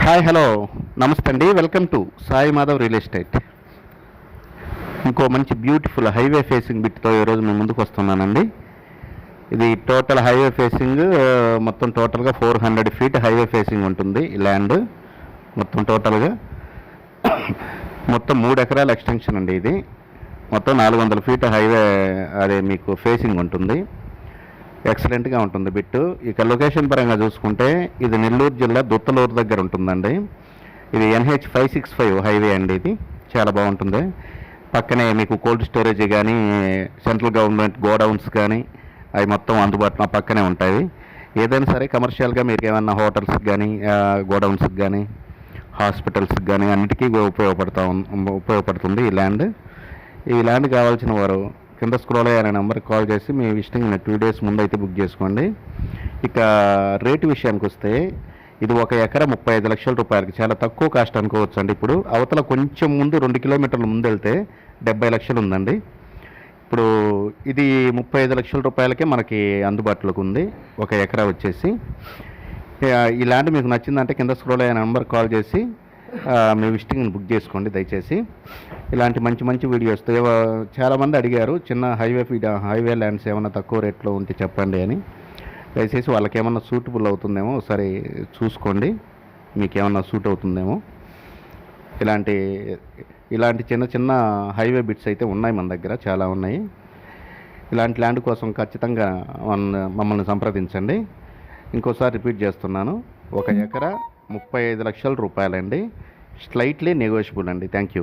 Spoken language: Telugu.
హాయ్ హలో నమస్తే అండి. Welcome to Sai Madhav real estate. ఇంకో మంచి బ్యూటిఫుల్ హైవే ఫేసింగ్ బిట్తో ఈరోజు మేము ముందుకు వస్తున్నానండి. ఇది టోటల్ హైవే ఫేసింగ్ మొత్తం టోటల్గా 400 ఫీట్ హైవే ఫేసింగ్ ఉంటుంది. ఈ ల్యాండ్ మొత్తం టోటల్గా మొత్తం 3 ఎకరాల ఎక్స్టెన్షన్ అండి. ఇది మొత్తం 400 ఫీట్ హైవే అదే మీకు ఫేసింగ్ ఉంటుంది. ఎక్సలెంట్గా ఉంటుంది బిట్టు. ఇక లొకేషన్ పరంగా చూసుకుంటే ఇది నెల్లూరు జిల్లా దుత్తలూరు దగ్గర ఉంటుందండి. ఇది NH 565 హైవే అండి. ఇది చాలా బాగుంటుంది. పక్కనే మీకు కోల్డ్ స్టోరేజ్ కానీ సెంట్రల్ గవర్నమెంట్ గోడౌన్స్ కానీ అవి మొత్తం అందుబాటులో పక్కనే ఉంటాయి. ఏదైనా సరే కమర్షియల్గా మీరు ఏమన్నా హోటల్స్కి కానీ గోడౌన్స్కి కానీ హాస్పిటల్స్కి కానీ అన్నిటికీ ఉపయోగపడుతుంది ఈ ల్యాండ్. ఈ ల్యాండ్ కావాల్సిన వారు కింద స్క్రోల్ అయ్యే నెంబర్కి కాల్ చేసి మీ విజిటింగ్ 2 days ముందు అయితే బుక్ చేసుకోండి. ఇక రేటు విషయానికి వస్తే ఇది 1 ఎకరా 35 లక్షల రూపాయలకి చాలా తక్కువ కాస్ట్ అనుకోవచ్చు అండి. ఇప్పుడు అవతల కొంచెం ముందు 2 కిలోమీటర్ల ముందు వెళ్తే 70 లక్షలు ఉందండి. ఇప్పుడు ఇది 35 లక్షల రూపాయలకే మనకి అందుబాటులోకి ఉంది 1 ఎకరా వచ్చేసి. ఈ ల్యాండ్ మీకు నచ్చిందంటే కింద స్క్రోల్ అయ్యే నెంబర్కి కాల్ చేసి మీ విజిటింగ్ని బుక్ చేసుకోండి దయచేసి. ఇలాంటి మంచి మంచి వీడియోస్ చాలామంది అడిగారు, చిన్న హైవే ల్యాండ్స్ ఏమైనా తక్కువ రేట్లో ఉంటే చెప్పండి అని. దయచేసి వాళ్ళకి ఏమన్నా సూటబుల్ అవుతుందేమో ఒకసారి చూసుకోండి, మీకు ఏమన్నా సూట్ అవుతుందేమో. ఇలాంటి చిన్న చిన్న హైవే బిట్స్ అయితే ఉన్నాయి మన దగ్గర, చాలా ఉన్నాయి. ఇలాంటి ల్యాండ్ కోసం ఖచ్చితంగా మమ్మల్ని సంప్రదించండి. ఇంకోసారి రిపీట్ చేస్తున్నాను, 1 ఎకరా 35 లక్షల రూపాయలండి. స్లైట్లీ నెగోషియబుల్ అండి. Thank you.